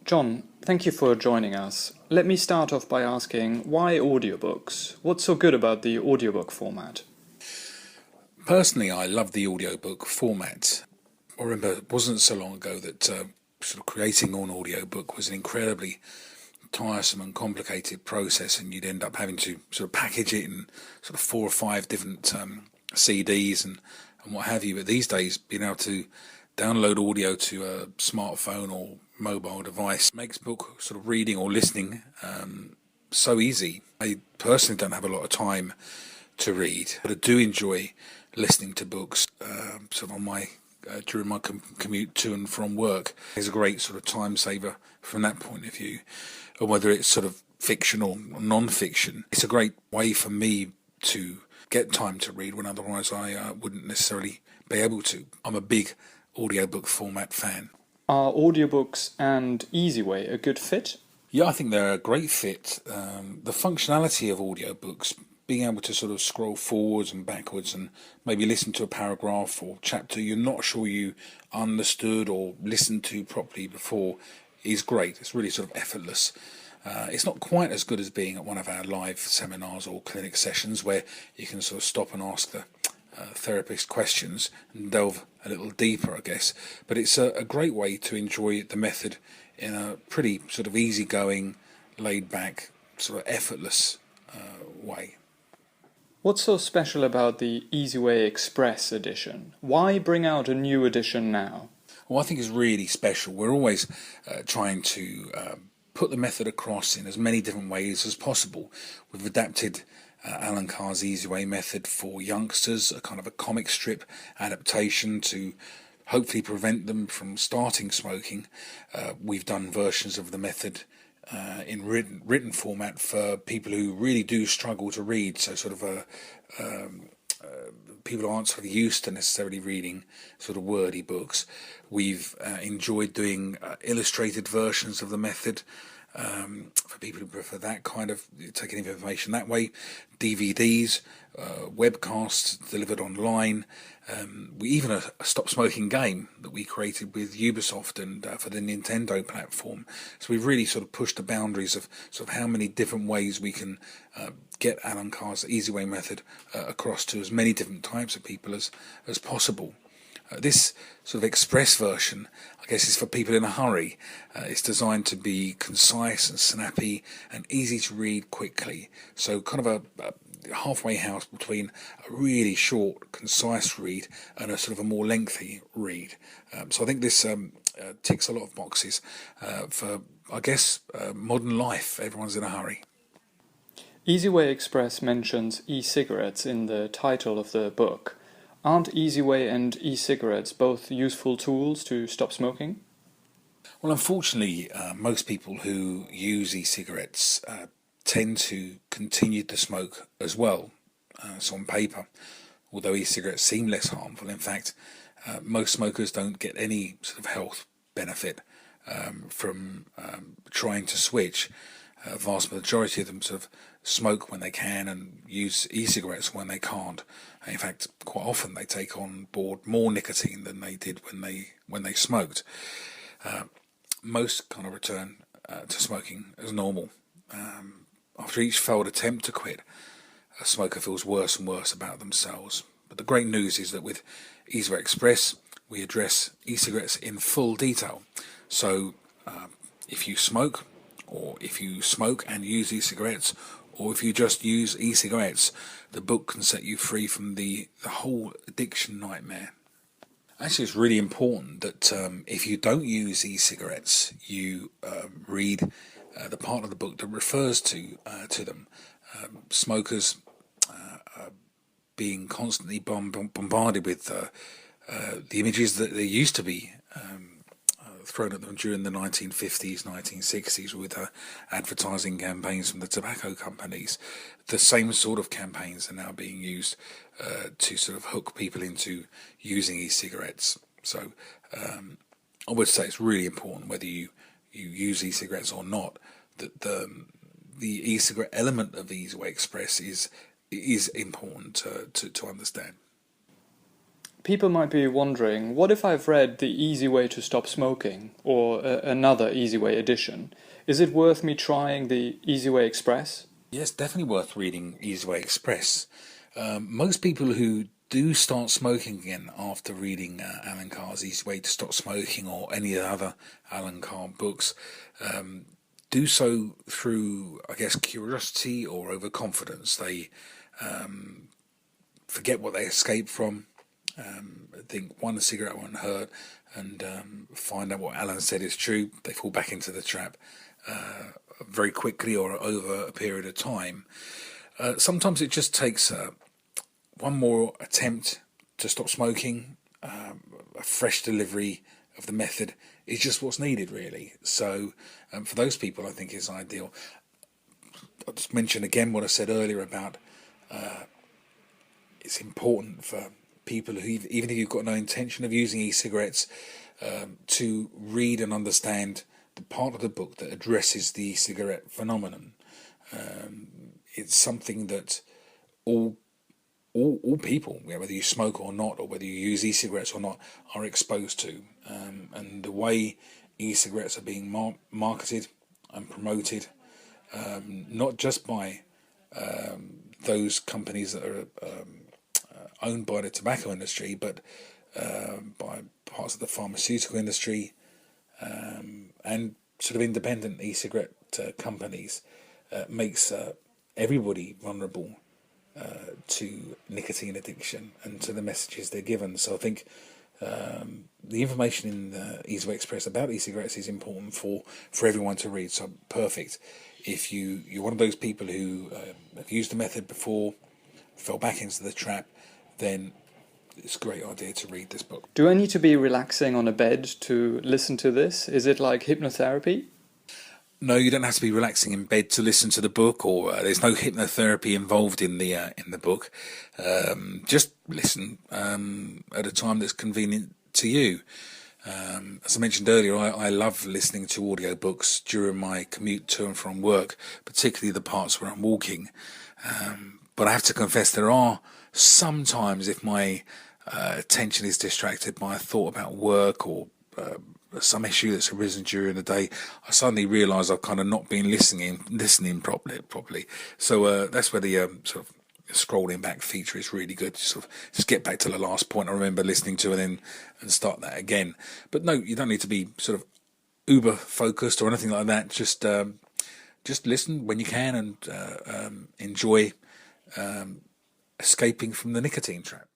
John, thank you for joining us. Let me start off by asking, why audiobooks? What's so good about the audiobook format? Personally, I love the audiobook format. I remember it wasn't so long ago that sort of creating an audiobook was an incredibly tiresome and complicated process, and you'd end up having to sort of package it in sort of 4 or 5 different CDs and what have you. But these days, being able to download audio to a smartphone or mobile device makes book sort of reading or listening so easy. I personally don't have a lot of time to read, but I do enjoy listening to books sort of on my during my commute to and from work. It's a great sort of time saver from that point of view, or whether it's sort of fiction or non-fiction. It's a great way for me to get time to read when otherwise I wouldn't necessarily be able to. I'm a big audiobook format fan. Are audiobooks and Easyway a good fit? Yeah, I think they're a great fit. The functionality of audiobooks, being able to sort of scroll forwards and backwards and maybe listen to a paragraph or chapter you're not sure you understood or listened to properly before, is great. It's really sort of effortless. It's not quite as good as being at one of our live seminars or clinic sessions where you can sort of stop and ask the therapist questions and delve a little deeper, I guess. But it's a great way to enjoy the method in a pretty sort of easygoing, laid-back, sort of effortless way. What's so special about the Easyway Express edition? Why bring out a new edition now? Well, I think it's really special. We're always trying to put the method across in as many different ways as possible. We've adapted Alan Carr's Easyway method for youngsters, a kind of a comic strip adaptation to hopefully prevent them from starting smoking. We've done versions of the method in written format for people who really do struggle to read, so sort of people who aren't sort of used to necessarily reading sort of wordy books. We've enjoyed doing illustrated versions of the method for people who prefer that kind of taking information that way. DVDs, webcasts delivered online. We even a stop smoking game that we created with Ubisoft and for the Nintendo platform. So we've really sort of pushed the boundaries of sort of how many different ways we can get Alan Carr's Easyway method across to as many different types of people as possible. This sort of express version, I guess, is for people in a hurry. It's designed to be concise and snappy and easy to read quickly. So kind of a halfway house between a really short, concise read and a sort of a more lengthy read. So I think this ticks a lot of boxes for, I guess, modern life. Everyone's in a hurry. Easyway Express mentions e-cigarettes in the title of the book. Aren't Easyway and e-cigarettes both useful tools to stop smoking? Well, unfortunately, most people who use e-cigarettes tend to continue to smoke as well. So on paper, although e-cigarettes seem less harmful, in fact, most smokers don't get any sort of health benefit from trying to switch. A vast majority of them sort of smoke when they can and use e-cigarettes when they can't. In fact, quite often they take on board more nicotine than they did when they smoked. Most kind of return to smoking as normal. After each failed attempt to quit, a smoker feels worse and worse about themselves. But the great news is that with Easyway Express, we address e-cigarettes in full detail. So if you smoke, or if you smoke and use e-cigarettes, or if you just use e-cigarettes, the book can set you free from the whole addiction nightmare. Actually, it's really important that if you don't use e-cigarettes, you read the part of the book that refers to them. Smokers being constantly bombarded with the images that there used to be thrown at them during the 1950s, 1960s with advertising campaigns from the tobacco companies. The same sort of campaigns are now being used to sort of hook people into using e-cigarettes. So I would say it's really important whether you use e-cigarettes or not, that the e-cigarette element of Easyway Express is important to understand. people might be wondering, what if I've read The Easy Way to Stop Smoking, or another Easyway edition? Is it worth me trying the Easyway Express? Yes, definitely worth reading Easyway Express. Most people who do start smoking again after reading Alan Carr's Easy Way to Stop Smoking or any of the other Alan Carr books do so through, I guess, curiosity or overconfidence. They forget what they escaped from, think one cigarette won't hurt, and find out what Alan said is true. They fall back into the trap very quickly or over a period of time. Sometimes it just takes one more attempt to stop smoking. A fresh delivery of the method is just what's needed, really. So for those people, I think it's ideal. I'll just mention again what I said earlier about it's important for people who, even if you've got no intention of using e-cigarettes, to read and understand the part of the book that addresses the e-cigarette phenomenon. It's something that all people, whether you smoke or not, or whether you use e-cigarettes or not, are exposed to. And the way e-cigarettes are being marketed and promoted, not just by those companies that are owned by the tobacco industry, but by parts of the pharmaceutical industry and sort of independent e-cigarette companies, makes everybody vulnerable to nicotine addiction and to the messages they're given. So I think the information in the Easyway Express about e-cigarettes is important for everyone to read. So perfect. If you're one of those people who have used the method before, fell back into the trap, then it's a great idea to read this book. Do I need to be relaxing on a bed to listen to this? Is it like hypnotherapy? No, you don't have to be relaxing in bed to listen to the book, or there's no hypnotherapy involved in the book. Just listen at a time that's convenient to you. As I mentioned earlier, I love listening to audiobooks during my commute to and from work, particularly the parts where I'm walking. But I have to confess, there are sometimes, if my attention is distracted by a thought about work or some issue that's arisen during the day, I suddenly realise I've kind of not been listening properly. So that's where the sort of scrolling back feature is really good. Sort of just get back to the last point I remember listening to and start that again. But no, you don't need to be sort of uber focused or anything like that. Just listen when you can and enjoy escaping from the nicotine trap.